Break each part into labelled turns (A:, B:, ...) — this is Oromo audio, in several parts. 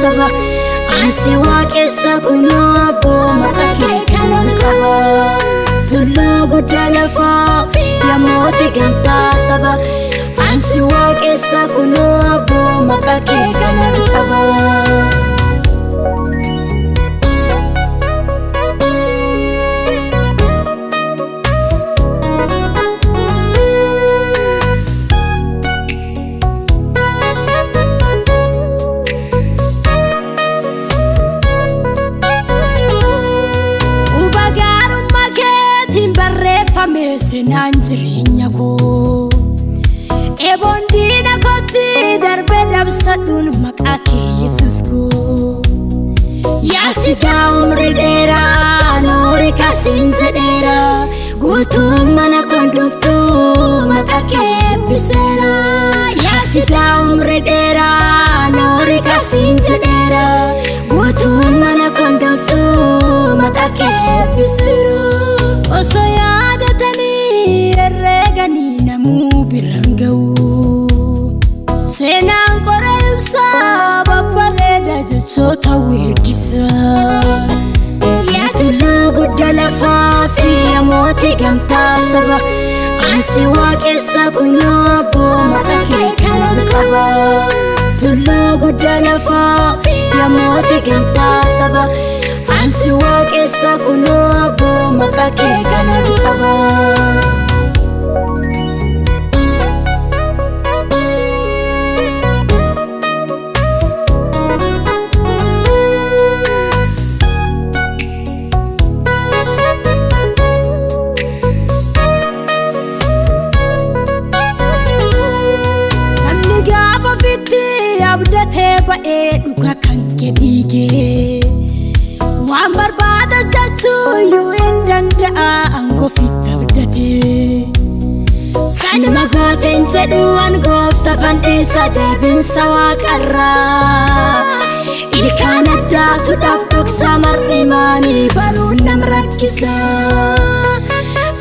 A: saba ansi waaqessa kunoo abboo maqaa kee kanan qaba tulluu guddaa lafaa yamooti gamtaa saba ansi waaqessa kunoo abboo maqaa kee kanan qaba. Sinaan jireenya koo eebondina kooti darbe dabsadhuun maqaa kee Yesuus koo yaasitaa umri dheeraa noori kasiin jedheera guutuu mana kondumtuu maqaa kee eebbiseera yaasitaa umri dheeraa noori kasiin jedheera guutuu mana kondumtuu maqaa kee eebbiseera osoo regani namu birangau senang koremsa babareda jechota wedisa ya tulu gudala fafi amoti gamta saba ansi waaqessa kuno abo maqaa kee kanan qaba tulu gudala fafi amoti gamta saba ansi waaqessa kuno abo maqaa kee kanan qaba. Abdatee ba'ee dhuga kan keediigee waan barbaada jechuun hin danda'a angoofitti abdatee sanuma gooteen jedhu angoofta fandhiisa deebinsa waaqarraa ilkaan addaatuudhaaf dhoksa mar'imaanii baruun nam rakkisa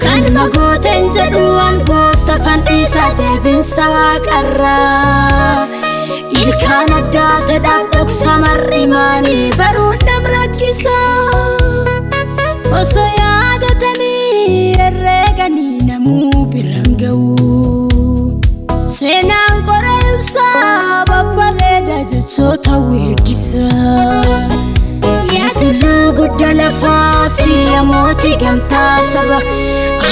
A: sanuma gooteen jedhu angoofta fandhiisa deebinsa waaqarraa ilkaan addaatuudhaaf dhoksa mar'imaanii baruun nam rakkisa osoo yaadatanii herreganii namuu biraan ga'u seenaan qoremsa babbareeda jechoota weeddisa yaa tulluu guddaa lafaa fi amooti gamtaa saba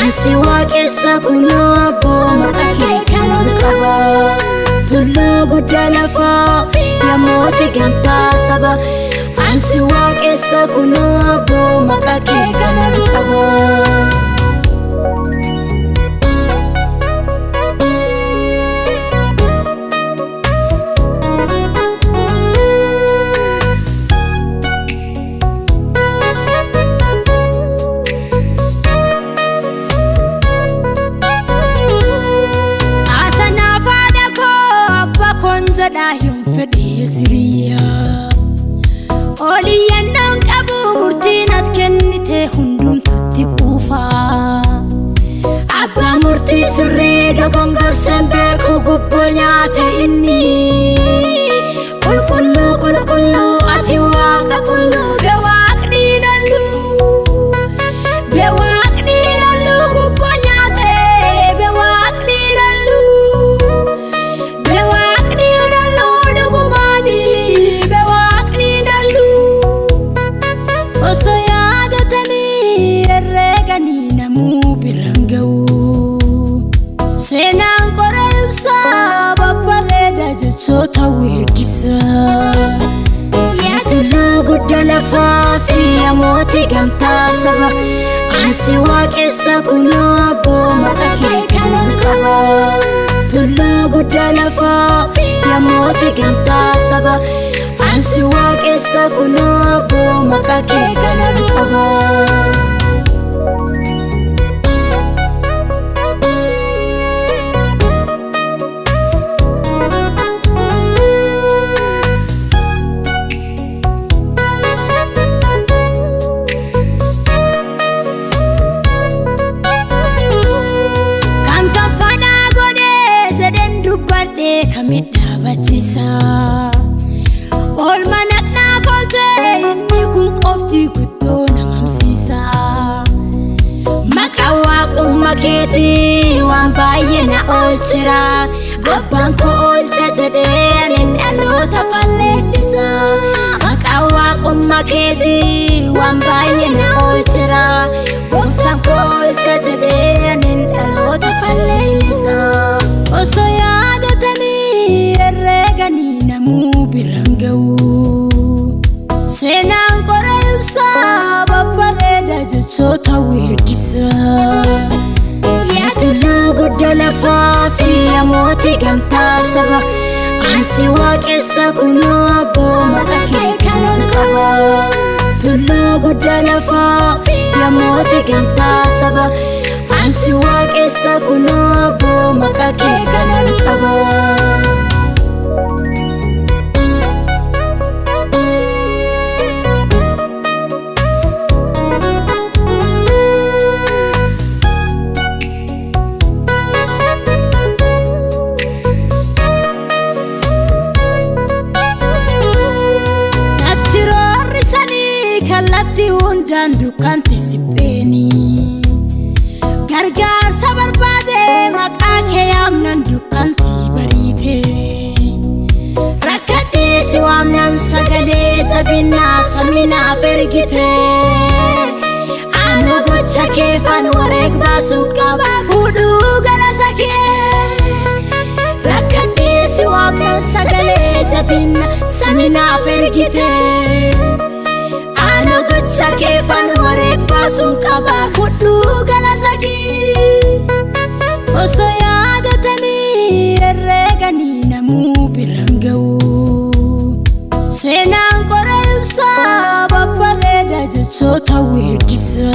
A: ansi waaqessa kunoo abboo maqaa kee kanan qaba tulluu guddaa lafaa fi amooti gamtaa saba ansi waaqessa kunoo abboo maqaa kee kanan qaba. Dahyun fedhee siriyaa oliyyaan dhaan qabu murtiin at kennite hundumtutti quufaa abbaa murtii sirrii dogongorsan beeku gubboo nyaate inni qulqulluu qulqulluu ati waaqa qulluu be waaqni lalluu be waaqni lalluu gubboo nyaate be waaqni lalluu osoo yaadatanii herreganii namuu biraan ga'u seenaan qoremsa babbareeda jechoota weeddisa yaa tulluu guddaa lafaa fi amooti gamtaa saba ansi waaqessa kunoo abboo maqaa kee kanan qaba tulluu guddaa lafaa fi amooti gamtaa saba ansi waaqessa kunoo abboo maqaa kee kanan qaba. Kan kafanaa godhee jedhen dubbadhee kamit dhaabachisa olmana oolchira abbaan koo oolcha jedhee anin dhaloota falleellisa maqaa waaqummaa keetii waan baay'ee na oolchira gooftaan koo oolcha jedhee anin dhaloota falleellisa osoo yaadatanii herreeganii namuu biraan ga'u seenaan qora ibsaa babbareeda jechoota weeddisa yaa tulluu guddaa lafaa fi mootii gamtaa saba ansi waaqessa kunoo abboo maqaa kee kan ol qaba tulluu guddaa lafaa fi mootii gamtaa saba ansi waaqessa kunoo abboo maqaa kee kan ol qaba kallattii hundaan dukkanti sipheeni gargaarsa barbaade maqaa kee yaamnan dukkanti bariite rakkadhee si waamnan sagalee jabinaa saminaaf ergite ana gocha keefan wareeg baasuu qaba fuudhuu galata kee rakkadhee si waamnan sagalee jabinaa saminaaf ergite ana gocha keefan wareeg baasuu qaba fuudhuu galata kee osoo yaadatanii herreeganii namuu biraan ga'u seenaan qora ibsaa babbareeda jechoota weeddisa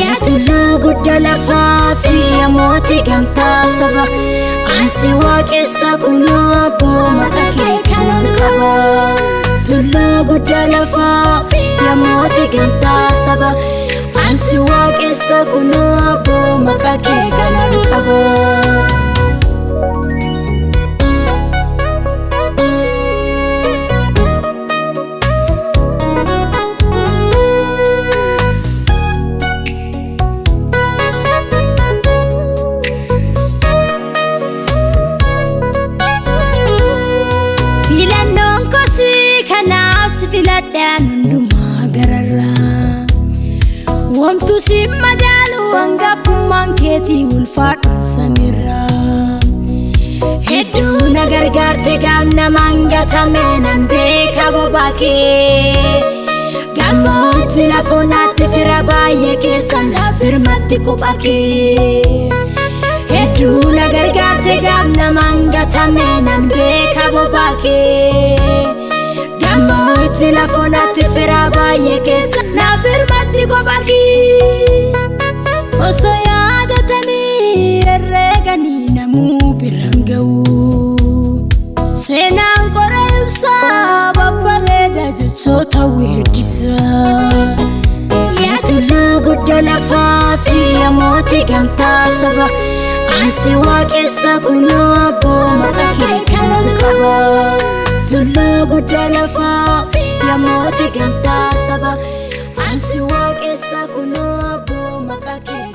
A: yaa tulluu guddaa lafaa fi mootii gamtaa saba ansi waaqessa kunoo abboo maqaa kee kan ol qaba tulluu guddaa lafaa fi mootii gamtaa saba ansi waaqessa kunoo abboo maqaa kee kan ol qaba filadhaan hundumaa gararraa wamtu si madaalu hangafummaan keetii ulfaadhaan samiirraa hedduu na gargaarte gaaf namaan gatame nan beeka bobaa kee gammoojji lafoonaatti fira baay'ee keessan birmatti kopha kee hedduu na gargaarte gaaf namaan gatame nan beeka bobaa kee gammoojji lafoonaatti fira baay'ee keessa na birmatti kopha kee osoo yaadatanii herreeganii namuu biraan ga'u seenaan qora ibsaa babbareeda jechoota weeddisa yaa tulluu guddaa lafaa fi mootii gamtaa saba ansi waaqessa kunoo abboo maqaa kee kan ol qaba tulluu guddaa lafaa fi mootii gamtaa saba ansi waaqessa kunoo abboo maqaa kee